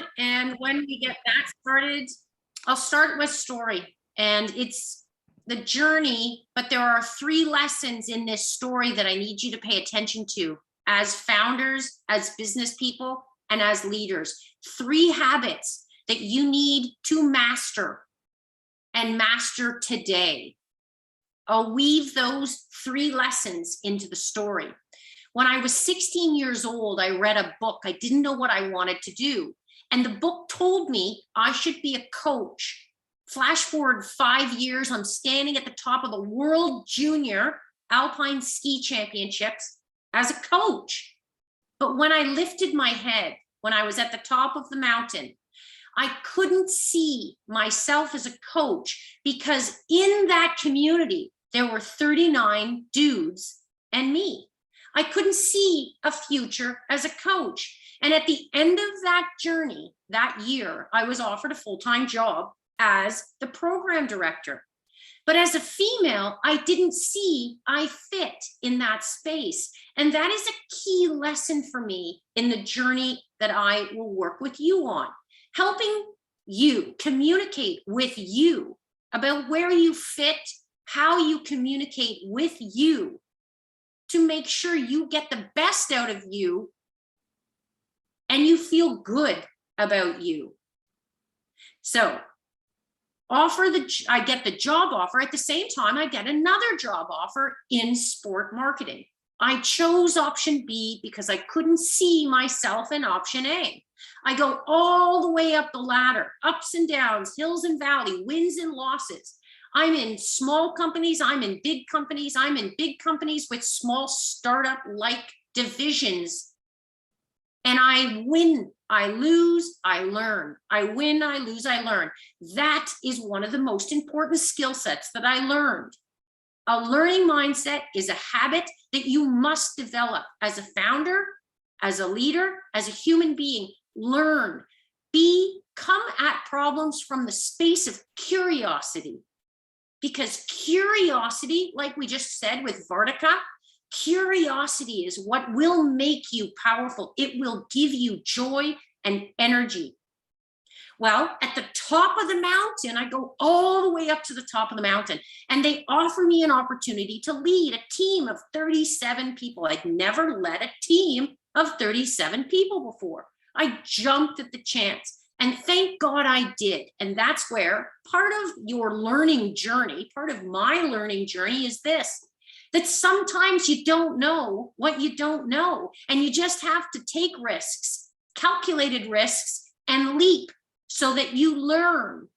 board. And when we get that started, I'll start with story. And it's the journey, but there are 3 lessons in this story that I need you to pay attention to as founders, as business people, and as leaders. 3 habits that you need to master and master today. I'll weave those 3 lessons into the story. When I was 16 years old, I read a book. I didn't know what I wanted to do. And the book told me I should be a coach. Flash forward 5 years, I'm standing at the top of the World Junior Alpine Ski Championships as a coach. But when I lifted my head, when I was at the top of the mountain, I couldn't see myself as a coach because in that community, there were 39 dudes and me. I couldn't see a future as a coach. And at the end of that journey, that year, I was offered a full-time job as the program director. But as a female, I didn't see I fit in that space. And that is a key lesson for me in the journey that I will work with you on. Helping you communicate with you about where you fit, how you communicate with you to make sure you get the best out of you and you feel good about you. So I get the job offer. At the same time, I get another job offer in sport marketing. I chose option B because I couldn't see myself in option A. I go all the way up the ladder, ups and downs, hills and valleys, wins and losses. I'm in small companies, I'm in big companies, I'm in big companies with small startup-like divisions. And I win, I lose, I learn. I win, I lose, I learn. That is one of the most important skill sets that I learned. A learning mindset is a habit that you must develop as a founder, as a leader, as a human being. Learn, come at problems from the space of curiosity. Because curiosity, like we just said with Vartika, curiosity is what will make you powerful. It will give you joy and energy. Well, at the top of the mountain, I go all the way up to the top of the mountain, and they offer me an opportunity to lead a team of 37 people. I'd never led a team of 37 people before. I jumped at the chance. And thank God I did. And that's where part of your learning journey, part of my learning journey is this, that sometimes you don't know what you don't know. And you just have to take risks, calculated risks, and leap so that you learn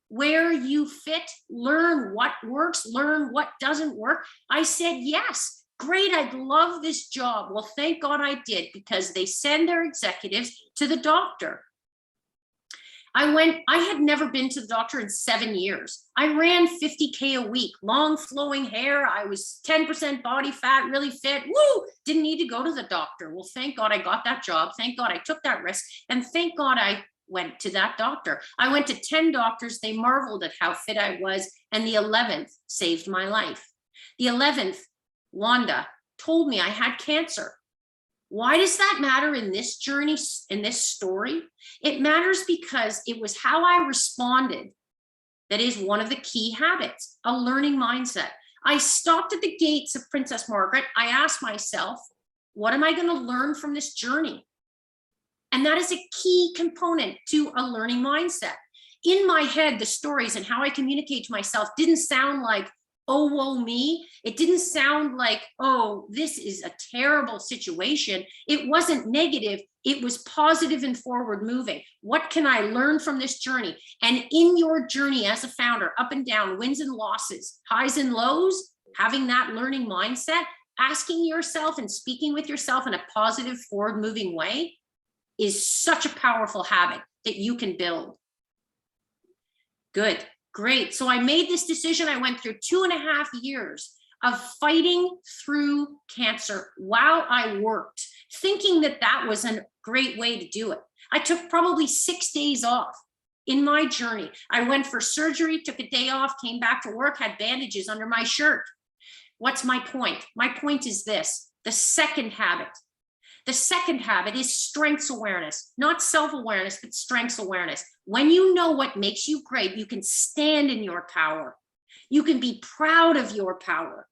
where you fit, learn what works, learn what doesn't work. I said, yes, great, I'd love this job. Well, thank God I did, because they send their executives to the doctor. I had never been to the doctor in 7 years. I ran 50K a week, long flowing hair. I was 10% body fat, really fit. Woo! Didn't need to go to the doctor. Well, thank God I got that job. Thank God I took that risk. And thank God I went to that doctor. I went to 10 doctors. They marveled at how fit I was. And the 11th saved my life. The 11th, Wanda, told me I had cancer. Why does that matter in this journey, in this story? It matters because it was how I responded that is one of the key habits, a learning mindset. I stopped at the gates of Princess Margaret. I asked myself, what am I going to learn from this journey? And that is a key component to a learning mindset. In my head, the stories and how I communicate to myself didn't sound like, oh, woe me. It didn't sound like, oh, this is a terrible situation. It wasn't negative. It was positive and forward moving. What can I learn from this journey? And in your journey as a founder, up and down, wins and losses, highs and lows, having that learning mindset, asking yourself and speaking with yourself in a positive forward moving way is such a powerful habit that you can build. Good. Great. So I made this decision. I went through 2.5 years of fighting through cancer while I worked, thinking that that was a great way to do it. I took probably 6 days off in my journey. I went for surgery, took a day off, came back to work, had bandages under my shirt. What's my point? My point is this, the second habit. The second habit is strengths awareness, not self-awareness, but strengths awareness. When you know what makes you great, you can stand in your power. You can be proud of your power.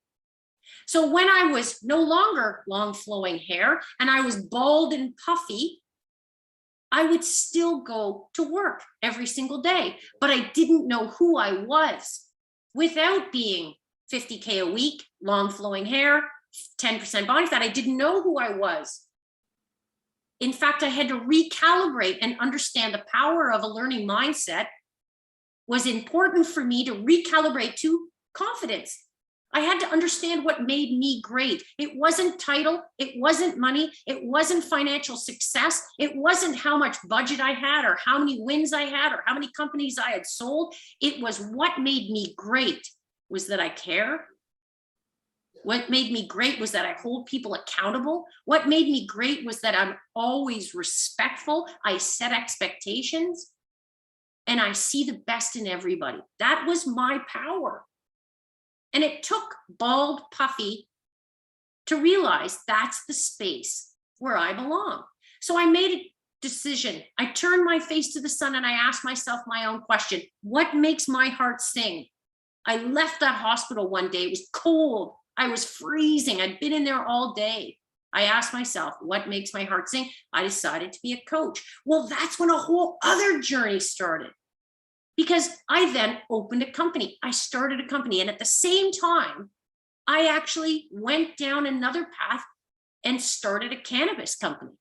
So when I was no longer long flowing hair and I was bald and puffy, I would still go to work every single day, but I didn't know who I was without being 50K a week, long flowing hair, 10% body fat. I didn't know who I was. In fact, I had to recalibrate and understand the power of a learning mindset was important for me to recalibrate to confidence. I had to understand what made me great. It wasn't title, it wasn't money, it wasn't financial success, it wasn't how much budget I had or how many wins I had or how many companies I had sold. It was what made me great was that I care. What made me great was that I hold people accountable. What made me great was that I'm always respectful. I set expectations and I see the best in everybody. That was my power. And it took bald puffy to realize that's the space where I belong. So I made a decision. I turned my face to the sun and I asked myself my own question. What makes my heart sing? I left that hospital one day. It was cold. I was freezing. I'd been in there all day. I asked myself, what makes my heart sing? I decided to be a coach. Well, that's when a whole other journey started. Because I then opened a company. I started a company. And at the same time, I actually went down another path and started a cannabis company.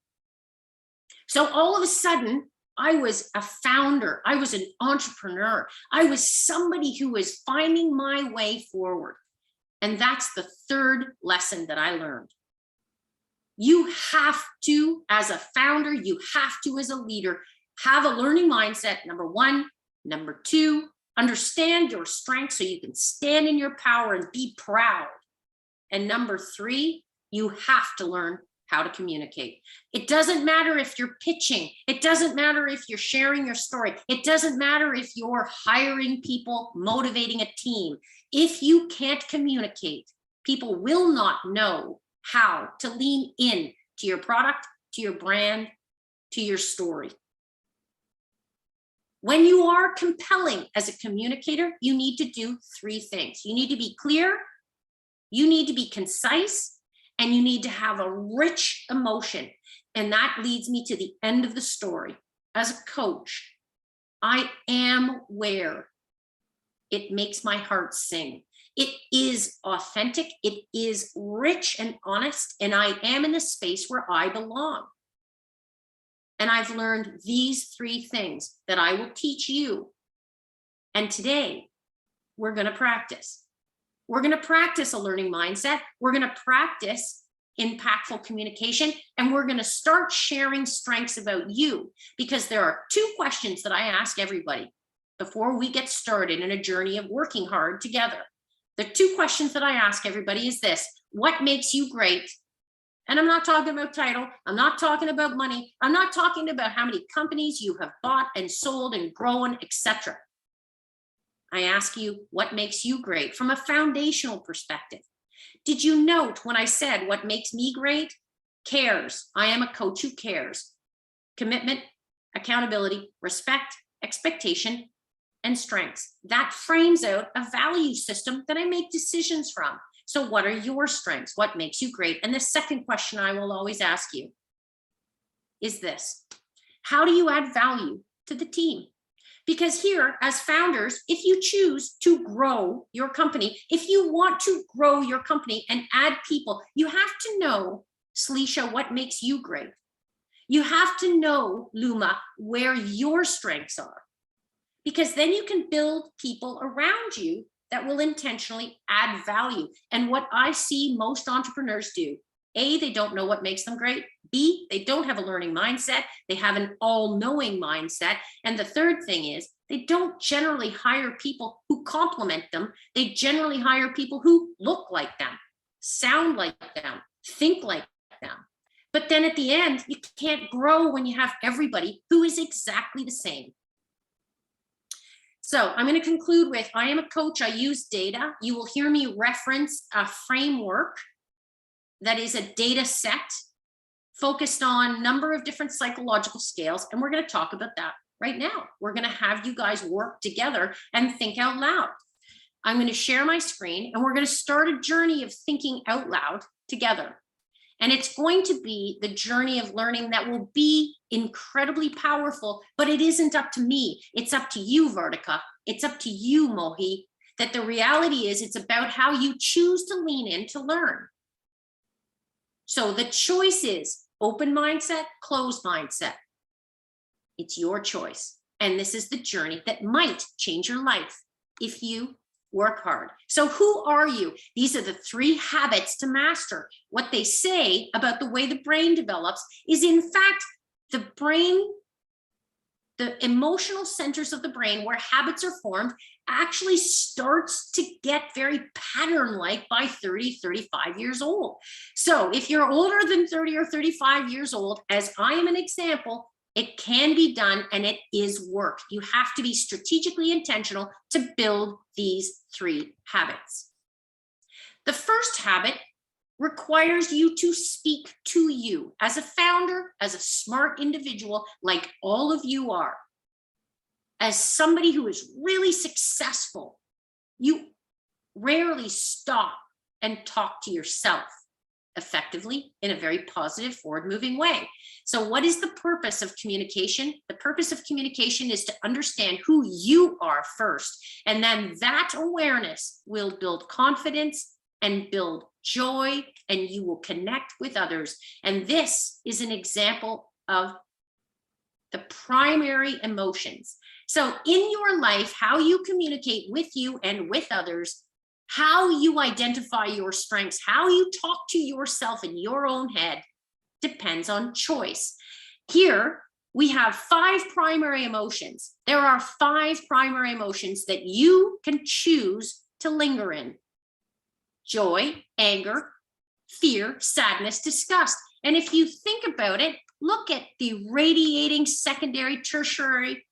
So all of a sudden, I was a founder. I was an entrepreneur. I was somebody who was finding my way forward. And that's the third lesson that I learned. You have to, as a founder, you have to, as a leader, have a learning mindset, number one. Number two, understand your strengths so you can stand in your power and be proud. And number three, you have to learn how to communicate. It doesn't matter if you're pitching. It doesn't matter if you're sharing your story. It doesn't matter if you're hiring people, motivating a team. If you can't communicate, people will not know how to lean in to your product, to your brand, to your story. When you are compelling as a communicator, you need to do three things. You need to be clear, you need to be concise, and you need to have a rich emotion. And that leads me to the end of the story. As a coach, I am where it makes my heart sing. It is authentic, it is rich and honest, and I am in the space where I belong. And I've learned these three things that I will teach you. And today, we're going to practice. We're going to practice a learning mindset. We're going to practice impactful communication. And we're going to start sharing strengths about you. Because there are two questions that I ask everybody before we get started in a journey of working hard together. The two questions that I ask everybody is this: what makes you great? And I'm not talking about title. I'm not talking about money. I'm not talking about how many companies you have bought and sold and grown, etc. I ask you, what makes you great from a foundational perspective? Did you note when I said what makes me great? Cares. I am a coach who cares. Commitment, accountability, respect, expectation, and strengths. That frames out a value system that I make decisions from. So what are your strengths? What makes you great? And the second question I will always ask you is this: how do you add value to the team? Because here, as founders, if you choose to grow your company, if you want to grow your company and add people, you have to know, Sleisha, what makes you great. You have to know, Luma, where your strengths are. Because then you can build people around you that will intentionally add value. And what I see most entrepreneurs do, A, they don't know what makes them great. B, they don't have a learning mindset. They have an all-knowing mindset. And the third thing is they don't generally hire people who complement them. They generally hire people who look like them, sound like them, think like them. But then at the end, you can't grow when you have everybody who is exactly the same. So I'm going to conclude with, I am a coach. I use data. You will hear me reference a framework that is a data set focused on a number of different psychological scales, and we're going to talk about that right now. We're going to have you guys work together and think out loud. I'm going to share my screen, and we're going to start a journey of thinking out loud together. And it's going to be the journey of learning that will be incredibly powerful, but it isn't up to me. It's up to you, Vartika. It's up to you, Mohi, that the reality is it's about how you choose to lean in to learn. So the choice is open mindset, closed mindset. It's your choice. And this is the journey that might change your life if you work hard. So who are you? These are the 3 habits to master. What they say about the way the brain develops is, in fact, the brain, the emotional centers of the brain where habits are formed actually starts to get very pattern-like by 30, 35 years old. So if you're older than 30 or 35 years old, as I am an example, it can be done, and it is work. You have to be strategically intentional to build these 3 habits. The first habit requires you to speak to you as a founder, as a smart individual, like all of you are. As somebody who is really successful, you rarely stop and talk to yourself effectively in a very positive, forward-moving way. So what is the purpose of communication? The purpose of communication is to understand who you are first, and then that awareness will build confidence and build joy, and you will connect with others. And this is an example of the primary emotions. So in your life, how you communicate with you and with others, how you identify your strengths, how you talk to yourself in your own head depends on choice. Here, we have 5 primary emotions. There are 5 primary emotions that you can choose to linger in: joy, anger, fear, sadness, disgust. And if you think about it, look at the radiating secondary, tertiary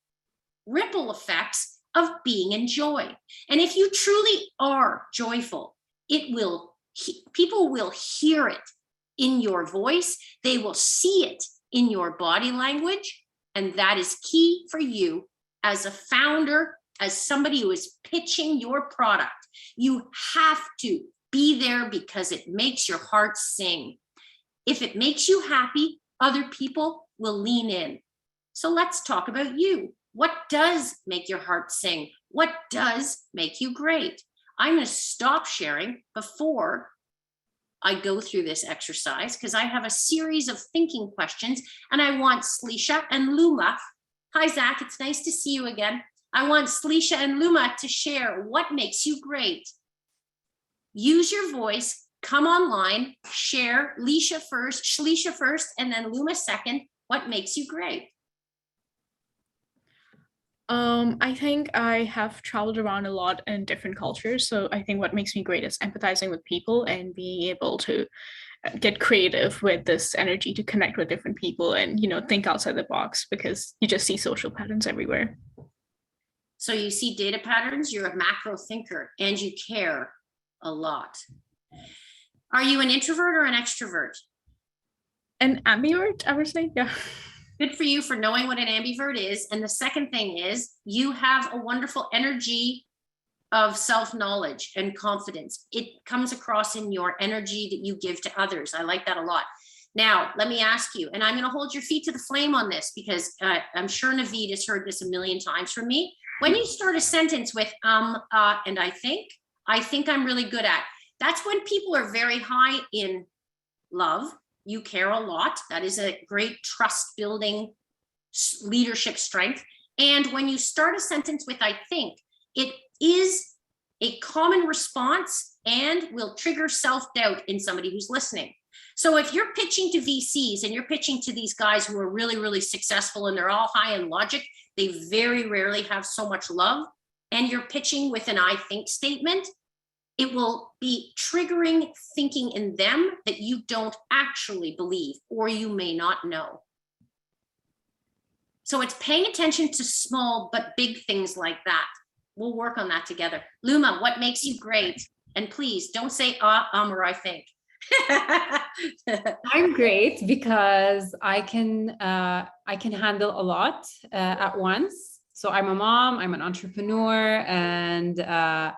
ripple effects of being in joy. And if you truly are joyful, people will hear it in your voice. They will see it in your body language. And that is key for you as a founder, as somebody who is pitching your product. You have to be there because it makes your heart sing. If it makes you happy, other people will lean in. So let's talk about you. What does make your heart sing? What does make you great? I'm going to stop sharing before I go through this exercise because I have a series of thinking questions, and I want Sleisha and Luma. Hi, Zach. It's nice to see you again. I want Sleisha and Luma to share what makes you great. Use your voice, come online, share Sleisha first, and then Luma second. What makes you great? I think I have traveled around a lot in different cultures. So I think what makes me great is empathizing with people and being able to get creative with this energy to connect with different people and, think outside the box, because you just see social patterns everywhere. So you see data patterns, you're a macro thinker, and you care a lot. Are you an introvert or an extrovert? An ambivert, I would say, yeah. Good for you for knowing what an ambivert is. And the second thing is you have a wonderful energy of self-knowledge and confidence. It comes across in your energy that you give to others. I like that a lot. Now, let me ask you, and I'm going to hold your feet to the flame on this because I'm sure Naveed has heard this a million times from me. When you start a sentence with and I think I'm really good at, that's when people are very high in love. You care a lot. That is a great trust building leadership strength. And when you start a sentence with I think, it is a common response and will trigger self-doubt in somebody who's listening. So if you're pitching to VCs and you're pitching to these guys who are really, really successful and they're all high in logic, they very rarely have so much love, and you're pitching with an I think statement, it will be triggering thinking in them that you don't actually believe, or you may not know. So it's paying attention to small but big things like that. We'll work on that together. Luma, what makes you great? And please don't say or I think. I'm great because I can handle a lot at once. So I'm a mom, I'm an entrepreneur, and I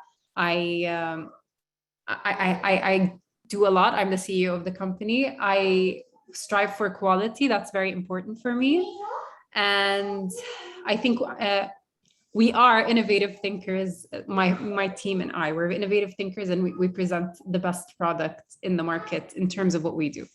do a lot. I'm the CEO of the company. I strive for quality. That's very important for me. And I think we are innovative thinkers. My team and I, we're innovative thinkers, and we present the best product in the market in terms of what we do.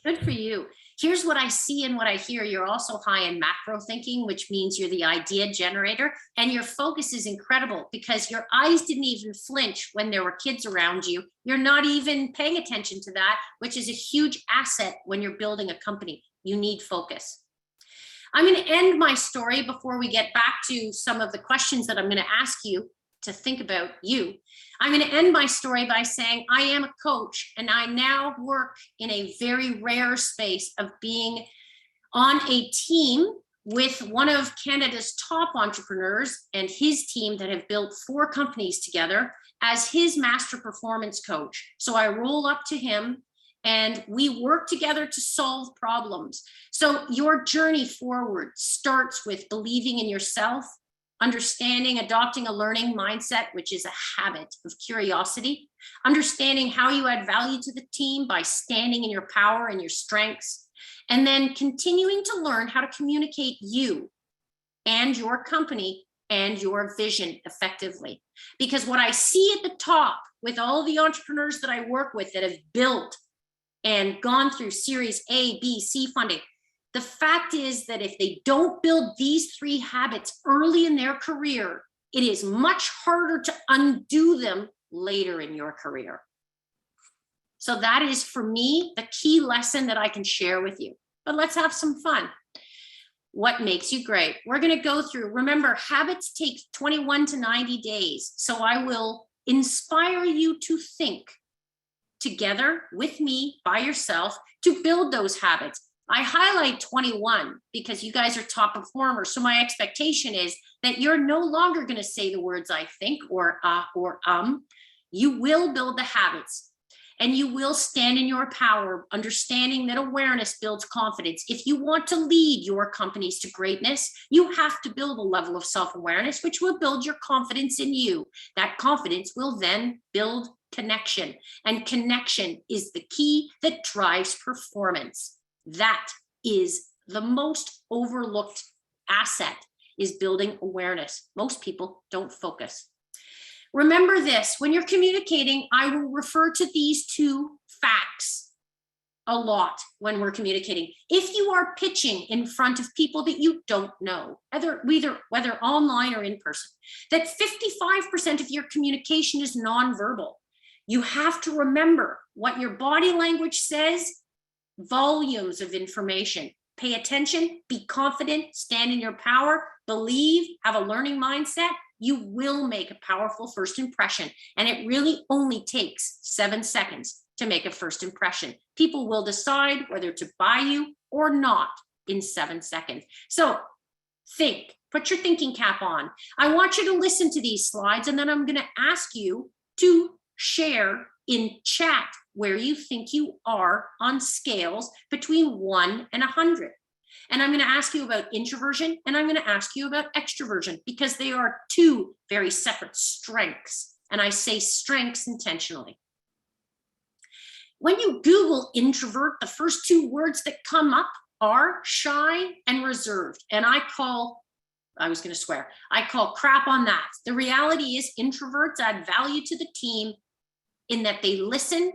Good for you. Here's what I see and what I hear. You're also high in macro thinking, which means you're the idea generator, and your focus is incredible because your eyes didn't even flinch when there were kids around you. You're not even paying attention to that, which is a huge asset when you're building a company. You need focus. I'm going to end my story before we get back to some of the questions that I'm going to ask you to think about you. I'm going to end my story by saying I am a coach, and I now work in a very rare space of being on a team with one of Canada's top entrepreneurs and his team that have built 4 companies together as his master performance coach. So I roll up to him and we work together to solve problems. So your journey forward starts with believing in yourself, understanding, adopting a learning mindset, which is a habit of curiosity, understanding how you add value to the team by standing in your power and your strengths, and then continuing to learn how to communicate you and your company and your vision effectively. Because what I see at the top with all the entrepreneurs that I work with that have built and gone through Series A, B, C funding, the fact is that if they don't build these 3 habits early in their career, it is much harder to undo them later in your career. So that is, for me, the key lesson that I can share with you. But let's have some fun. What makes you great? We're going to go through, remember, habits take 21 to 90 days. So I will inspire you to think together with me, by yourself, to build those habits. I highlight 21 because you guys are top performers. So my expectation is that you're no longer going to say the words I think or. You will build the habits and you will stand in your power, understanding that awareness builds confidence. If you want to lead your companies to greatness, you have to build a level of self-awareness, which will build your confidence in you. That confidence will then build connection, and connection is the key that drives performance. That is the most overlooked asset, is building awareness. Most people don't focus. Remember this, when you're communicating, I will refer to these 2 facts a lot when we're communicating. If you are pitching in front of people that you don't know, whether online or in person, that 55% of your communication is nonverbal. You have to remember what your body language says, volumes of information. Pay attention, be confident, stand in your power, believe, have a learning mindset. You will make a powerful first impression. And it really only takes 7 seconds to make a first impression. People will decide whether to buy you or not in 7 seconds. So think, put your thinking cap on. I want you to listen to these slides, and then I'm going to ask you to share in chat where you think you are on scales between 1 and 100. And I'm going to ask you about introversion, and I'm going to ask you about extroversion, because they are 2 very separate strengths. And I say strengths intentionally. When you Google introvert, the first 2 words that come up are shy and reserved. And I call crap on that. The reality is introverts add value to the team in that they listen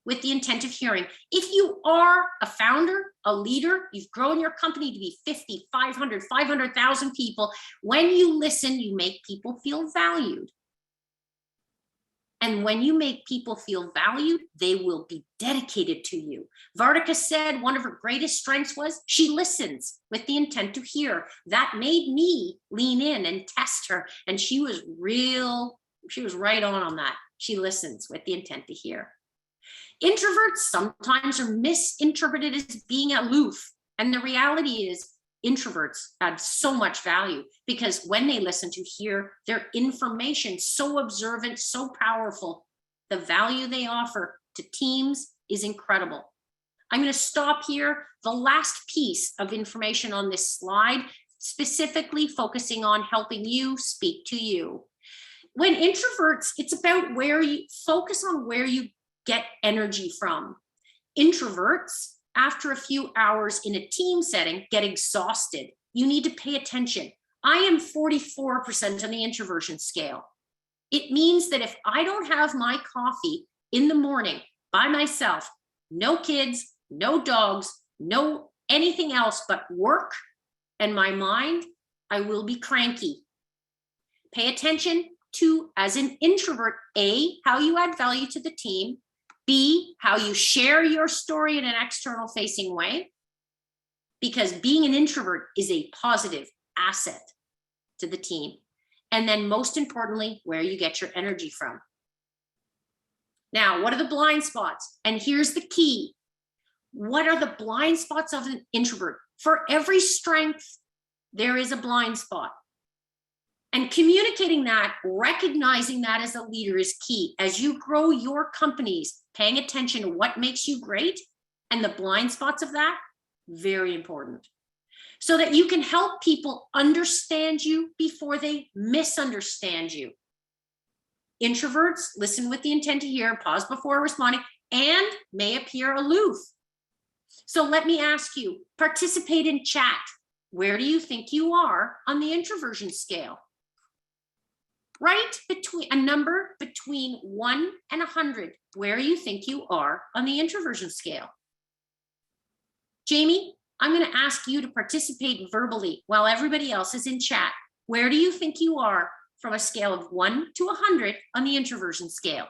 with the intent of hearing. If you are a founder, a leader, you've grown your company to be 50, 500, 500,000 people, when you listen, you make people feel valued. And when you make people feel valued, they will be dedicated to you. Vartika said one of her greatest strengths was she listens with the intent to hear. That made me lean in and test her. And she was right on that. She listens with the intent to hear. Introverts sometimes are misinterpreted as being aloof. And the reality is introverts add so much value, because when they listen to hear, their information so observant, so powerful, the value they offer to teams is incredible. I'm going to stop here. The last piece of information on this slide, specifically focusing on helping you speak to you. When introverts, it's about where you focus on where you get energy from. Introverts, after a few hours in a team setting, get exhausted. You need to pay attention. I am 44% on the introversion scale. It means that if I don't have my coffee in the morning by myself, no kids, no dogs, no anything else but work and my mind, I will be cranky. Pay attention to, as an introvert, A, how you add value to the team, B, how you share your story in an external facing way, because being an introvert is a positive asset to the team. And then most importantly, where you get your energy from. Now, what are the blind spots? And here's the key. What are the blind spots of an introvert? For every strength, there is a blind spot. And communicating that, recognizing that as a leader is key. As you grow your companies, paying attention to what makes you great and the blind spots of that, very important. So that you can help people understand you before they misunderstand you. Introverts listen with the intent to hear, pause before responding, and may appear aloof. So let me ask you, participate in chat. Where do you think you are on the introversion scale? Write between a number between 1 and 100, where you think you are on the introversion scale. Jamie, I'm going to ask you to participate verbally while everybody else is in chat. Where do you think you are from a scale of 1 to 100 on the introversion scale?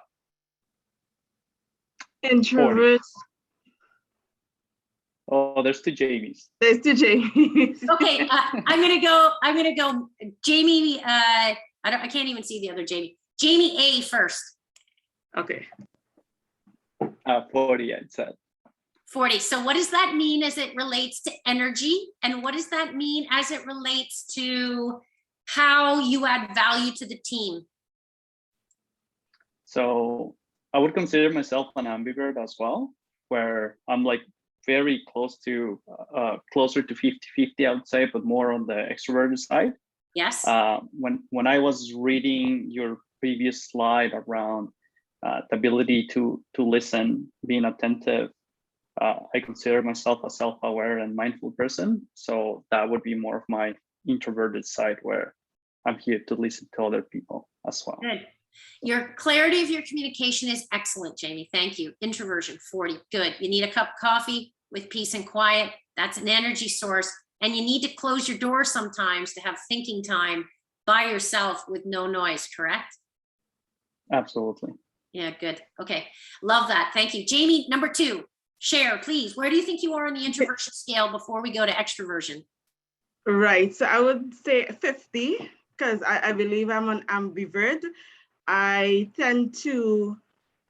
Introverts. Oh, there's two Jamies. There's two Jamies. Okay, I'm gonna go. Jamie, I can't even see the other Jamie. Jamie A first. Okay. 40, I'd say. 40. So what does that mean as it relates to energy? And what does that mean as it relates to how you add value to the team? So I would consider myself an ambivert as well, where I'm like very close to, closer to 50-50, I would say, but more on the extroverted side. Yes. When I was reading your previous slide around the ability to listen, being attentive, I consider myself a self-aware and mindful person. So that would be more of my introverted side, where I'm here to listen to other people as well. Good. Your clarity of your communication is excellent, Jamie. Thank you. Introversion, 40. Good. You need a cup of coffee with peace and quiet. That's an energy source. And you need to close your door sometimes to have thinking time by yourself with no noise, correct? Absolutely. Yeah, good. Okay. Love that. Thank you. Jamie, number 2, share, please. Where do you think you are on the introversion scale before we go to extroversion? Right. So I would say 50, because I believe I'm an ambivert. I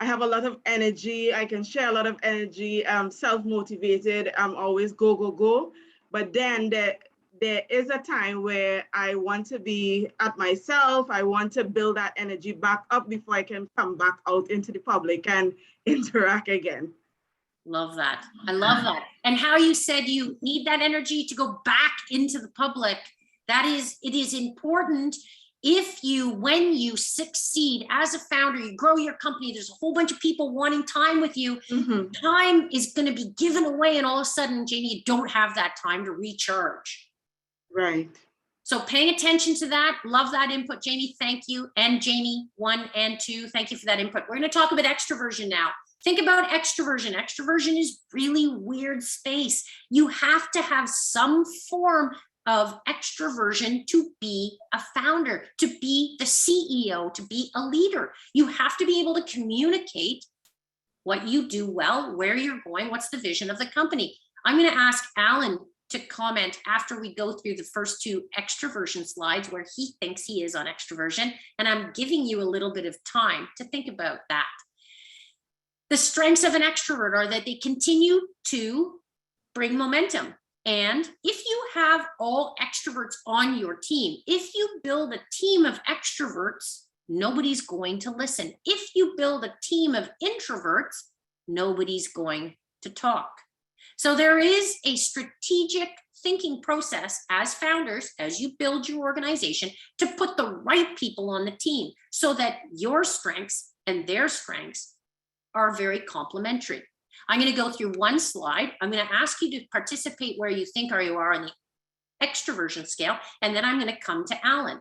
have a lot of energy. I can share a lot of energy. I'm self-motivated. I'm always go, go, go. But then there is a time where I want to be at myself. I want to build that energy back up before I can come back out into the public and interact again. Love that. I love that. And how you said you need that energy to go back into the public. It is important. When you succeed as a founder, you grow your company, there's a whole bunch of people wanting time with you. Mm-hmm. Time is going to be given away. And all of a sudden, Jamie, you don't have that time to recharge. Right. So paying attention to that. Love that input, Jamie. Thank you. And Jamie 1 and 2, thank you for that input. We're going to talk about extroversion now. Think about extroversion. Extroversion is really weird space. You have to have some form of extroversion to be a founder, to be the CEO, to be a leader. You have to be able to communicate what you do well, where you're going, what's the vision of the company. I'm going to ask Alan to comment after we go through the first 2 extroversion slides where he thinks he is on extroversion. And I'm giving you a little bit of time to think about that. The strengths of an extrovert are that they continue to bring momentum. And if you have all extroverts on your team, if you build a team of extroverts, nobody's going to listen. If you build a team of introverts, nobody's going to talk. So there is a strategic thinking process as founders, as you build your organization, to put the right people on the team so that your strengths and their strengths are very complementary. I'm going to go through one slide. I'm going to ask you to participate where you think you are on the extroversion scale, and then I'm going to come to Alan.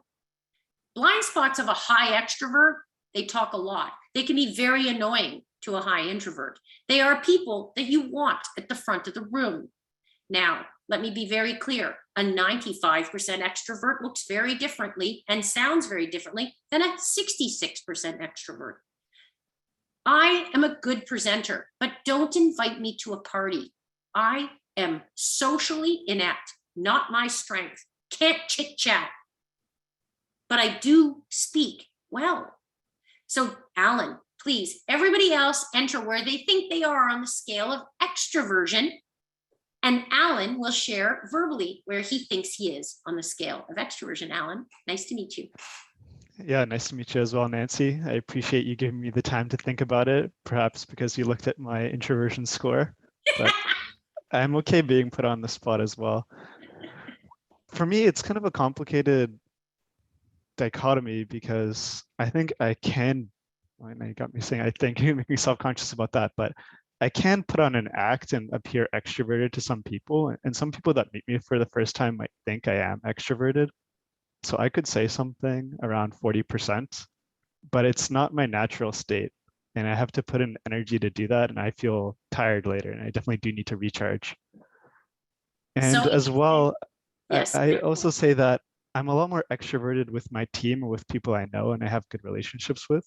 Blind spots of a high extrovert, they talk a lot. They can be very annoying to a high introvert. They are people that you want at the front of the room. Now, let me be very clear. A 95% extrovert looks very differently and sounds very differently than a 66% extrovert. I am a good presenter, but don't invite me to a party. I am socially inept, not my strength. Can't chit chat, but I do speak well. So Alan, please, everybody else enter where they think they are on the scale of extroversion. And Alan will share verbally where he thinks he is on the scale of extroversion. Alan, nice to meet you. Yeah, nice to meet you as well, Nancy. I appreciate you giving me the time to think about it, perhaps because you looked at my introversion score, but I'm okay being put on the spot as well. For me, it's kind of a complicated dichotomy because I think I can, well, now you got me saying I think, you make me self-conscious about that, but I can put on an act and appear extroverted to some people, and some people that meet me for the first time might think I am extroverted. So I could say something around 40%, but it's not my natural state. And I have to put in energy to do that. And I feel tired later, and I definitely do need to recharge. And So, as well, yes. I also say that I'm a lot more extroverted with my team or with people I know and I have good relationships with.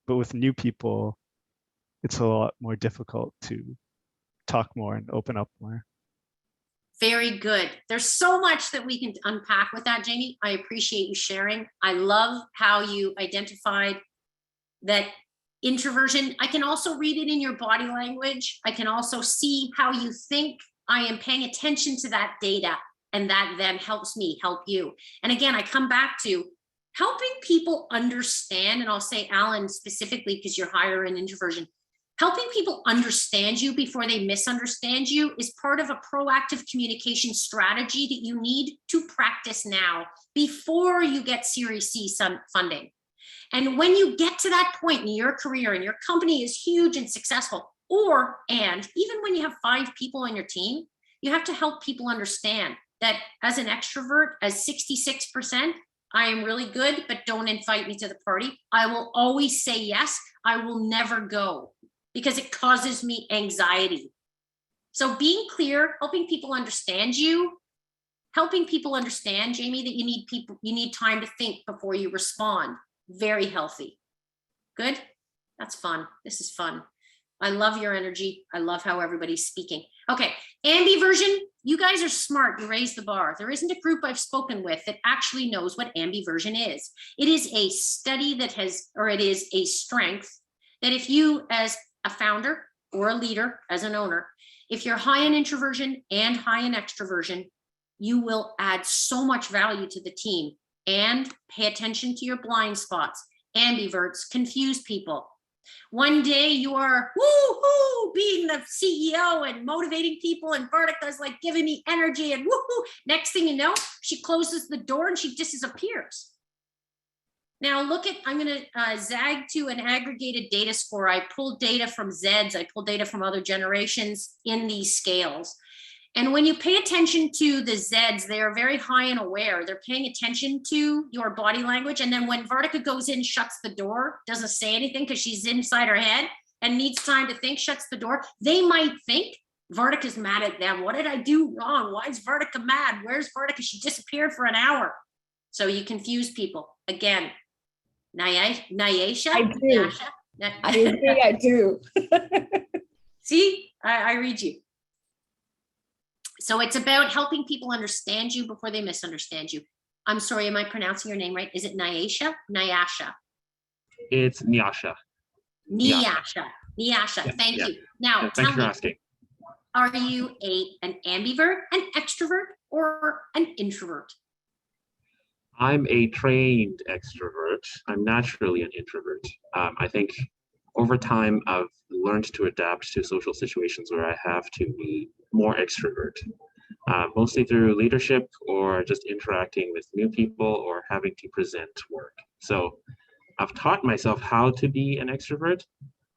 But with new people, it's a lot more difficult to talk more and open up more. Very good. There's so much that we can unpack with that, Jamie. I appreciate you sharing. I love how you identified that introversion. I can also read it in your body language. I can also see how you think. I am paying attention to that data, and that then helps me help you. And again, I come back to helping people understand, and I'll say Alan specifically because you're higher in introversion. Helping people understand you before they misunderstand you is part of a proactive communication strategy that you need to practice now before you get Series C funding. And when you get to that point in your career and your company is huge and successful, and even when you have 5 people on your team, you have to help people understand that as an extrovert, as 66%, I am really good, but don't invite me to the party. I will always say yes. I will never go, because it causes me anxiety. So being clear, helping people understand you, helping people understand, Jamie, that you need time to think before you respond. Very healthy. Good? That's fun. This is fun. I love your energy. I love how everybody's speaking. Okay, ambiversion, you guys are smart. You raised the bar. There isn't a group I've spoken with that actually knows what ambiversion is. It is a study that it is a strength that if you, as a founder or a leader, as an owner, if you're high in introversion and high in extroversion, you will add so much value to the team. And pay attention to your blind spots. Ambiverts confuse people. One day you are woo-hoo, being the CEO and motivating people, and Vertica's like giving me energy and woo-hoo. Next thing you know, she closes the door and she disappears. Now look at, I'm going to zag to an aggregated data score. I pulled data from Zeds. I pulled data from other generations in these scales. And when you pay attention to the Zeds, they are very high and aware. They're paying attention to your body language. And then when Vertica goes in, shuts the door, doesn't say anything because she's inside her head and needs time to think, shuts the door, they might think Vertica's mad at them. What did I do wrong? Why is Vertica mad? Where's Vertica? She disappeared for an hour. So you confuse people. Again, Nyasha? I do. I do. See, I read you. So it's about helping people understand you before they misunderstand you. I'm sorry, am I pronouncing your name right? Is it Nyasha? Nyasha. It's Nyasha. Nyasha. Yeah, Thank yeah. you. Now, Yeah, tell thanks for me, asking. are you an ambivert, an extrovert, or an introvert? I'm a trained extrovert. I'm naturally an introvert. I think over time, I've learned to adapt to social situations where I have to be more extrovert, mostly through leadership or just interacting with new people or having to present work. So I've taught myself how to be an extrovert.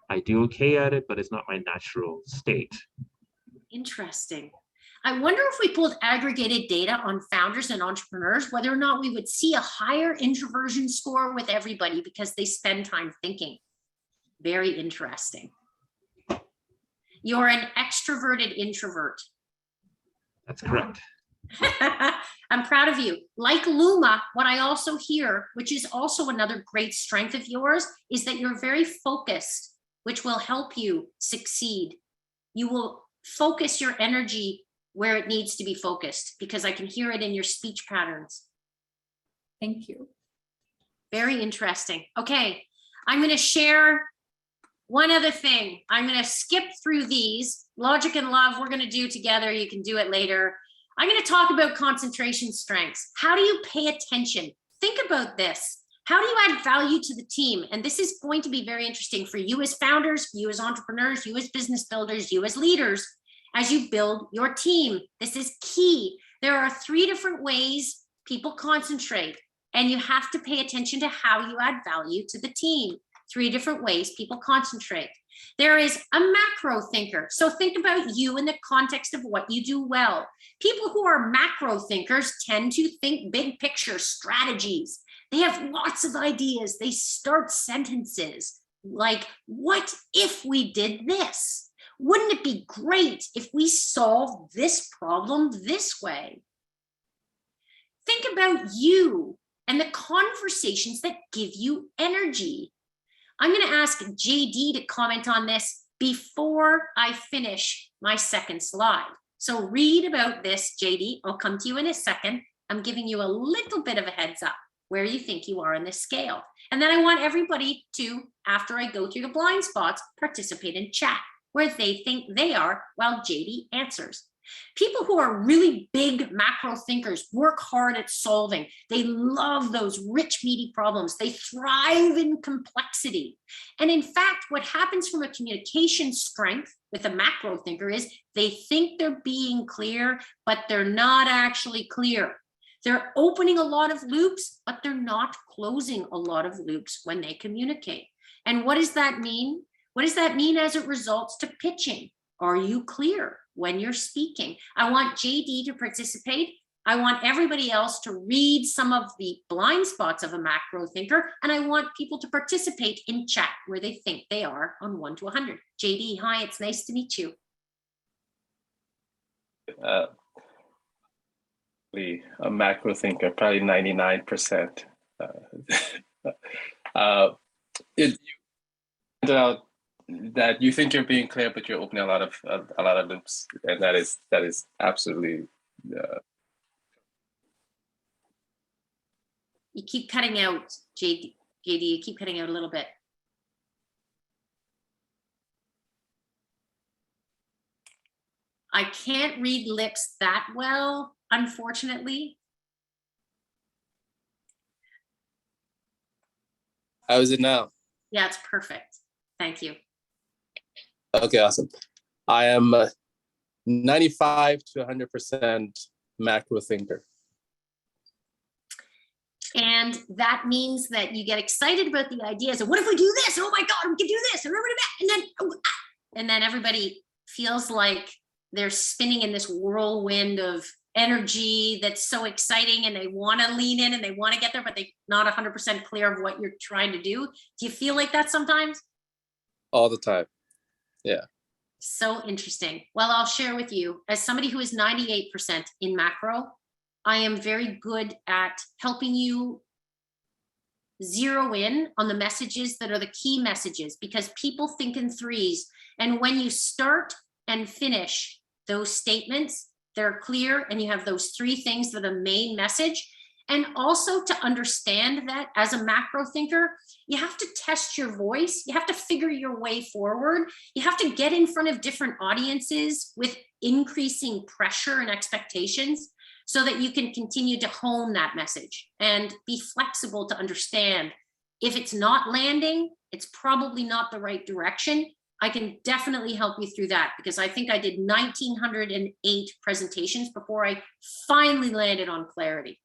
I do okay at it, but it's not my natural state. Interesting. I wonder if we pulled aggregated data on founders and entrepreneurs, whether or not we would see a higher introversion score with everybody because they spend time thinking. Very interesting. You're an extroverted introvert. That's correct. I'm proud of you. Like Luma, what I also hear, which is also another great strength of yours, is that you're very focused, which will help you succeed. You will focus your energy where it needs to be focused, because I can hear it in your speech patterns. Thank you. Very interesting. Okay, I'm going to share one other thing. I'm going to skip through these. Logic and love, we're going to do together. You can do it later. I'm going to talk about concentration strengths. How do you pay attention? Think about this. How do you add value to the team? And this is going to be very interesting for you as founders, you as entrepreneurs, you as business builders, you as leaders, as you build your team. This is key. There are 3 different ways people concentrate, and you have to pay attention to how you add value to the team. 3 different ways people concentrate. There is a macro thinker. So think about you in the context of what you do well. People who are macro thinkers tend to think big picture strategies. They have lots of ideas. They start sentences like, what if we did this? Wouldn't it be great if we solved this problem this way? Think about you and the conversations that give you energy. I'm going to ask JD to comment on this before I finish my second slide. So read about this, JD. I'll come to you in a second. I'm giving you a little bit of a heads up where you think you are in this scale. And then I want everybody to, after I go through the blind spots, participate in chat where they think they are while JD answers. People who are really big macro thinkers work hard at solving. They love those rich, meaty problems. They thrive in complexity. And in fact, what happens from a communication strength with a macro thinker is they think they're being clear, but they're not actually clear. They're opening a lot of loops, but they're not closing a lot of loops when they communicate. And what does that mean? What does that mean as it results to pitching? Are you clear when you're speaking? I want JD to participate. I want everybody else to read some of the blind spots of a macro thinker, and I want people to participate in chat where they think they are on 1 to 100. JD, hi, it's nice to meet you. A macro thinker, probably 99%. You pointed out that you think you're being clear, but you're opening a lot of loops, and that is absolutely. You keep cutting out, JD. You keep cutting out a little bit. I can't read lips that well, unfortunately. How is it now? Yeah, it's perfect. Thank you. Okay, awesome. I am 95 to 100% macro thinker. And that means that you get excited about the ideas of what if we do this? Oh my God, we can do this. And then everybody feels like they're spinning in this whirlwind of energy that's so exciting, and they want to lean in and they want to get there, but they're not 100% clear of what you're trying to do. Do you feel like that sometimes? All the time. Yeah. So interesting. Well, I'll share with you, as somebody who is 98% in macro, I am very good at helping you zero in on the messages that are the key messages, because people think in threes. And when you start and finish those statements, they're clear, and you have those 3 things that are the main message. And also to understand that as a macro thinker, you have to test your voice. You have to figure your way forward. You have to get in front of different audiences with increasing pressure and expectations so that you can continue to hone that message and be flexible to understand If it's not landing, it's probably not the right direction. I can definitely help you through that, because I think I did 1,908 presentations before I finally landed on clarity.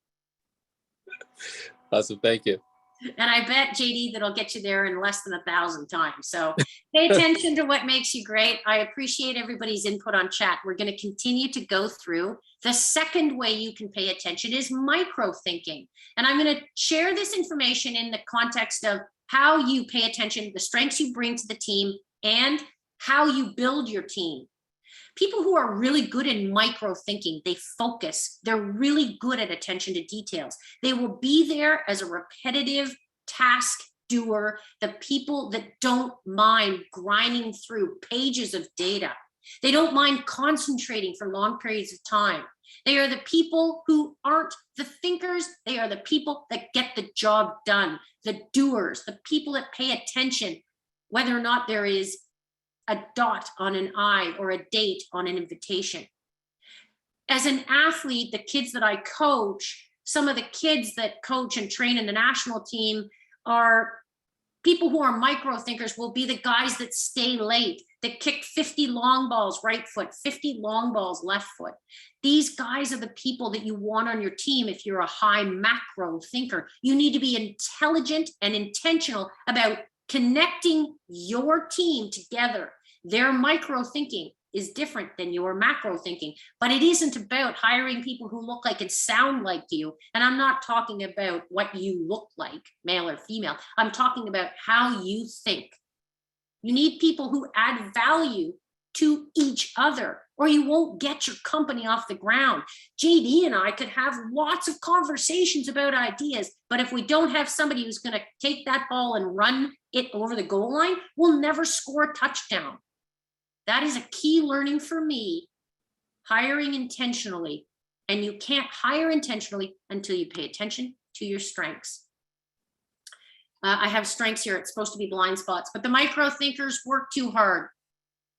Awesome, thank you. And I bet, JD, that I'll get you there in less than 1,000 times. So pay attention to what makes you great. I appreciate everybody's input on chat. We're going to continue to go through. The second way you can pay attention is micro thinking. And I'm going to share this information in the context of how you pay attention, the strengths you bring to the team, and how you build your team. People who are really good in micro thinking, they focus, they're really good at attention to details. They will be there as a repetitive task doer, the people that don't mind grinding through pages of data. They don't mind concentrating for long periods of time. They are the people who aren't the thinkers, they are the people that get the job done, the doers, the people that pay attention, whether or not there is a dot on an I or a date on an invitation. As an athlete, the kids that I coach, some of the kids that coach and train in the national team are people who are micro thinkers, will be the guys that stay late, that kick 50 long balls right foot, 50 long balls left foot. These guys are the people that you want on your team if you're a high macro thinker. You need to be intelligent and intentional about connecting your team together. Their micro thinking is different than your macro thinking, but it isn't about hiring people who look like and sound like you. And I'm not talking about what you look like, male or female. I'm talking about how you think. You need people who add value to each other, or you won't get your company off the ground. JD and I could have lots of conversations about ideas, but if we don't have somebody who's going to take that ball and run it over the goal line, we'll never score a touchdown. That is a key learning for me, hiring intentionally. And you can't hire intentionally until you pay attention to your strengths. I have strengths here. It's supposed to be blind spots, but the micro thinkers work too hard.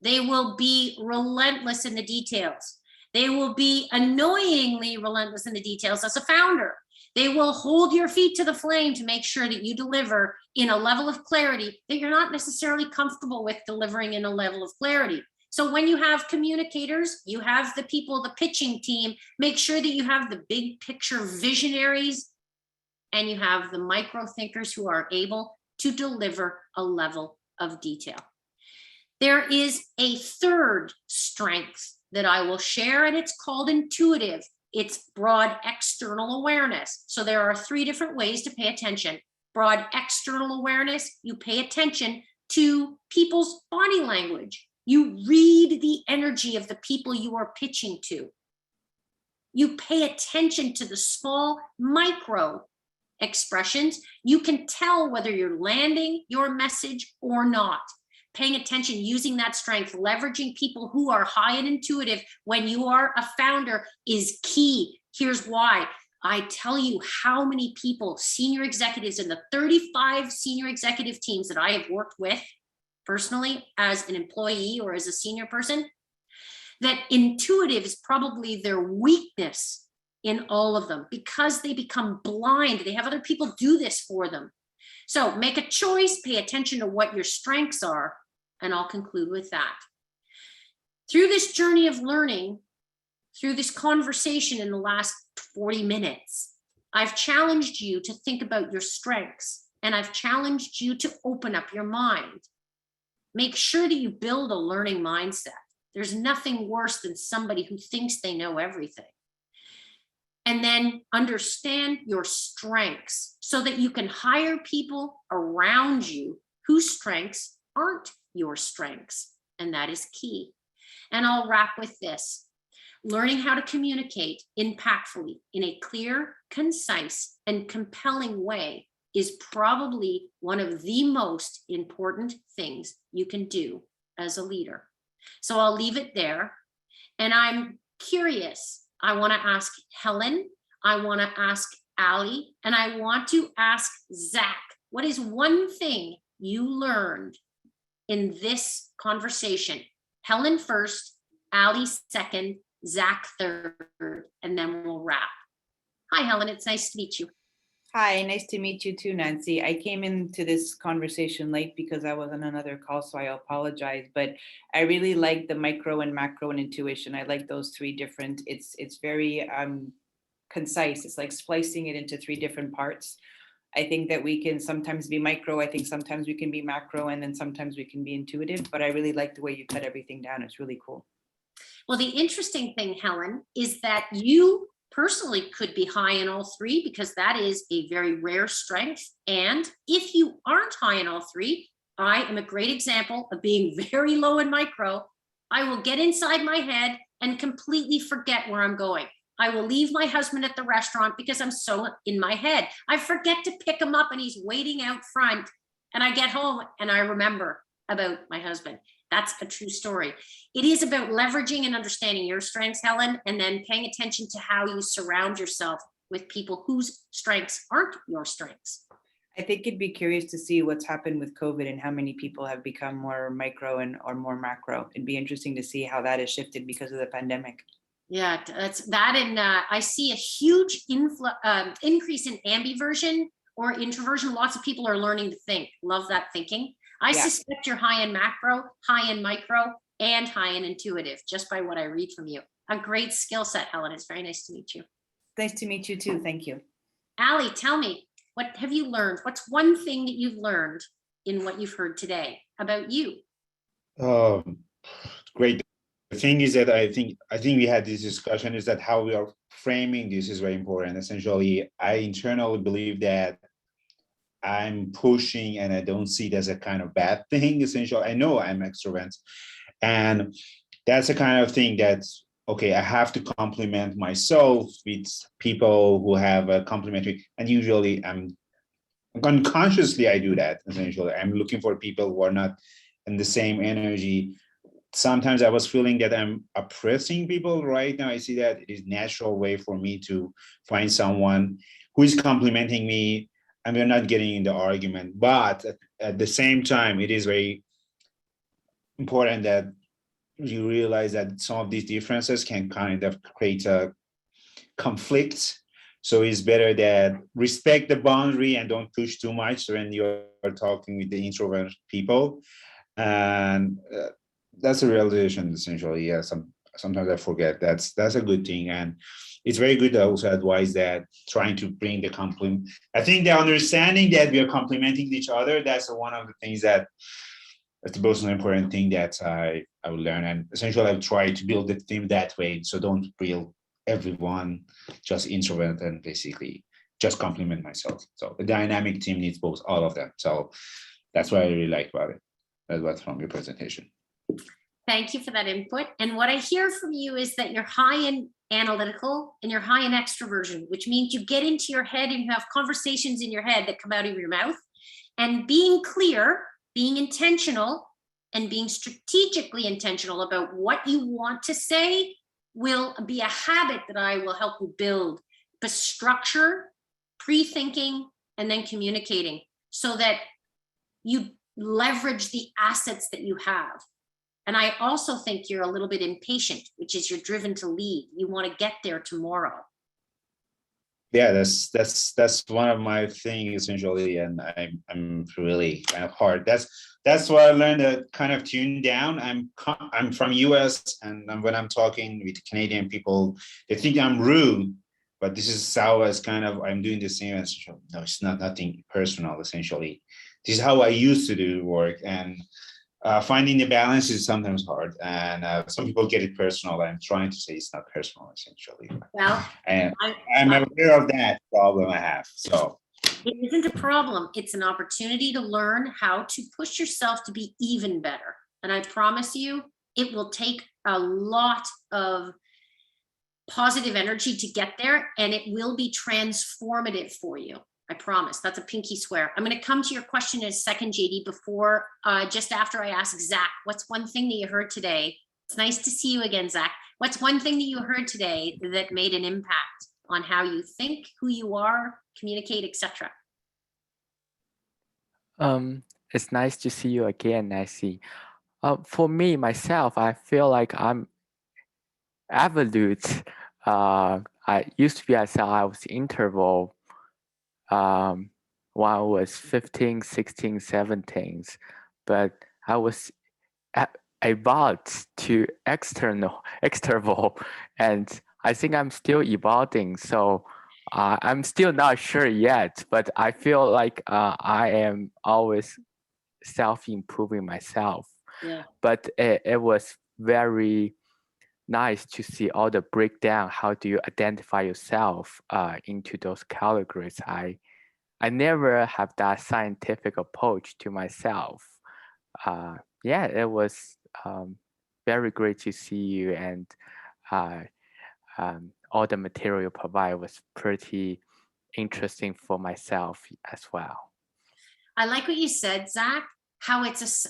They will be relentless in the details. They will be annoyingly relentless in the details as a founder. They will hold your feet to the flame to make sure that you deliver in a level of clarity that you're not necessarily comfortable with delivering in a level of clarity. So when you have communicators, you have the people, the pitching team, make sure that you have the big picture visionaries, and you have the micro thinkers who are able to deliver a level of detail. There is a third strength that I will share, and it's called intuitive. It's broad external awareness. So there are 3 different ways to pay attention. Broad external awareness, you pay attention to people's body language. You read the energy of the people you are pitching to. You pay attention to the small micro expressions. You can tell whether you're landing your message or not. Paying attention, using that strength, leveraging people who are high and intuitive when you are a founder is key. Here's why. I tell you how many people, senior executives in the 35 senior executive teams that I have worked with personally as an employee or as a senior person, that intuitive is probably their weakness in all of them because they become blind. They have other people do this for them. So make a choice, pay attention to what your strengths are, and I'll conclude with that. Through this journey of learning, through this conversation in the last 40 minutes, I've challenged you to think about your strengths, and I've challenged you to open up your mind. Make sure that you build a learning mindset. There's nothing worse than somebody who thinks they know everything. And then understand your strengths so that you can hire people around you whose strengths aren't your strengths. And that is key. And I'll wrap with this. Learning how to communicate impactfully in a clear, concise, and compelling way is probably one of the most important things you can do as a leader. So I'll leave it there. And I'm curious. I want to ask Helen, I want to ask Ali, and I want to ask Zach, what is one thing you learned in this conversation? Helen first, Ali second, Zach third, and then we'll wrap. Hi, Helen, it's nice to meet you. Hi, nice to meet you too, Nancy. I came into this conversation late because I was on another call, so I apologize. But I really like the micro and macro and intuition. I like those three different. It's very concise. It's like splicing it into three different parts. I think that we can sometimes be micro. I think sometimes we can be macro, and then sometimes we can be intuitive. But I really like the way you cut everything down. It's really cool. Well, the interesting thing, Helen, is that you personally could be high in all three because that is a very rare strength. And if you aren't high in all three, I am a great example of being very low in micro. I will get inside my head and completely forget where I'm going. I will leave my husband at the restaurant because I'm so in my head. I forget to pick him up and he's waiting out front. And I get home and I remember about my husband. That's a true story. It is about leveraging and understanding your strengths, Helen, and then paying attention to how you surround yourself with people whose strengths aren't your strengths. I think it'd be curious to see what's happened with COVID and how many people have become more micro and or more macro. It'd be interesting to see how that has shifted because of the pandemic. Yeah, that's that. And I see a huge increase in ambiversion or introversion. Lots of people are learning to think. Love that thinking. I suspect you're high in macro, high in micro, and high in intuitive, just by what I read from you. A great skill set, Helen. It's very nice to meet you. Nice to meet you too. Thank you. Ali, tell me, what have you learned? What's one thing that you've learned in what you've heard today about you? Great. The thing is that I think we had this discussion is that how we are framing this is very important. Essentially, I internally believe that I'm pushing and I don't see it as a kind of bad thing. Essentially, I know I'm extrovert, and that's the kind of thing that's okay. I have to compliment myself with people who have a complimentary, and usually I'm unconsciously I do that. Essentially, I'm looking for people who are not in the same energy. Sometimes I was feeling that I'm oppressing people. Right now, I see that it is a natural way for me to find someone who is complimenting me, and we're not getting in the argument. But at the same time, it is very important that you realize that some of these differences can kind of create a conflict. So it's better that respect the boundary and don't push too much when you're talking with the introvert people. And that's a realization, essentially. Yeah, sometimes I forget. That's a good thing. And it's very good to also advise that trying to bring the compliment. I think the understanding that we are complimenting each other, that's one of the things that's the most important thing that I will learn. And essentially, I try to build the team that way. So don't build everyone just introvert and basically just compliment myself. So the dynamic team needs both, all of them. So that's what I really like about it. That's what's from your presentation. Thank you for that input. And what I hear from you is that you're high in analytical and you're high in extroversion, which means you get into your head and you have conversations in your head that come out of your mouth. And being clear, being intentional, and being strategically intentional about what you want to say will be a habit that I will help you build. The structure, pre-thinking, and then communicating so that you leverage the assets that you have. And I also think you're a little bit impatient, which is you're driven to lead. You want to get there tomorrow. Yeah, that's one of my things essentially, and I'm really kind of hard. That's what I learned to kind of tune down. I'm from US, and when I'm talking with Canadian people, they think I'm rude, but this is how I'm doing the same. No, it's nothing personal. Essentially, this is how I used to do work, and finding the balance is sometimes hard, and some people get it personal. I'm trying to say it's not personal, essentially. Well, and I'm aware of that problem I have. So it isn't a problem. It's an opportunity to learn how to push yourself to be even better. And I promise you, it will take a lot of positive energy to get there, and it will be transformative for you. I promise. That's a pinky swear. I'm going to come to your question in a second, JD, before, just after I ask Zach, what's one thing that you heard today? It's nice to see you again, Zach. What's one thing that you heard today that made an impact on how you think, who you are, communicate, etc.? It's nice to see you again, Nancy. For me, myself, I feel like I'm evolved. I used to be, I was introvert. when I was 15, 16, 17, but I was about to external, and I think I'm still evolving. So I'm still not sure yet, but I feel like I am always self-improving myself. Yeah. But it was very nice to see all the breakdown. How do you identify yourself into those categories? I never have that scientific approach to myself. Yeah, it was very great to see you, and all the material provided was pretty interesting for myself as well. I like what you said, Zach, how it's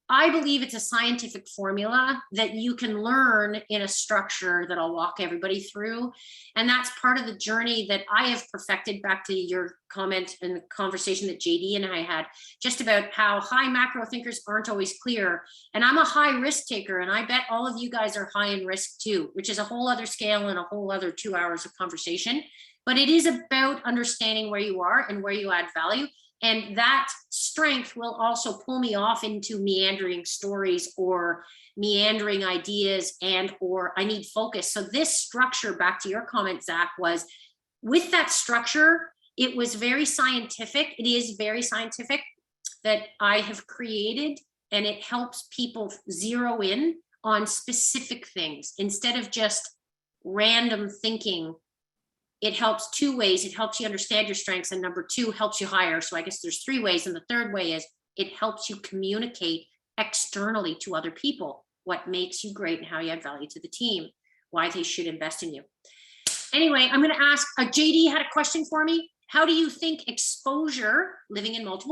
I believe it's a scientific formula that you can learn in a structure that I'll walk everybody through. And that's part of the journey that I have perfected, back to your comment and the conversation that JD and I had, just about how high macro thinkers aren't always clear. And I'm a high risk taker, and I bet all of you guys are high in risk too, which is a whole other scale and a whole other 2 hours of conversation. But it is about understanding where you are and where you add value. And that strength will also pull me off into meandering stories or meandering ideas, or I need focus. So this structure, back to your comment, Zach, was with that structure, it was very scientific. It is very scientific that I have created, and it helps people zero in on specific things instead of just random thinking. It helps two ways. It helps you understand your strengths, and number two, helps you hire. So I guess there's 3 ways. And the third way is it helps you communicate externally to other people what makes you great and how you add value to the team, why they should invest in you. Anyway, I'm going to ask, JD had a question for me. How do you think exposure, living in multiple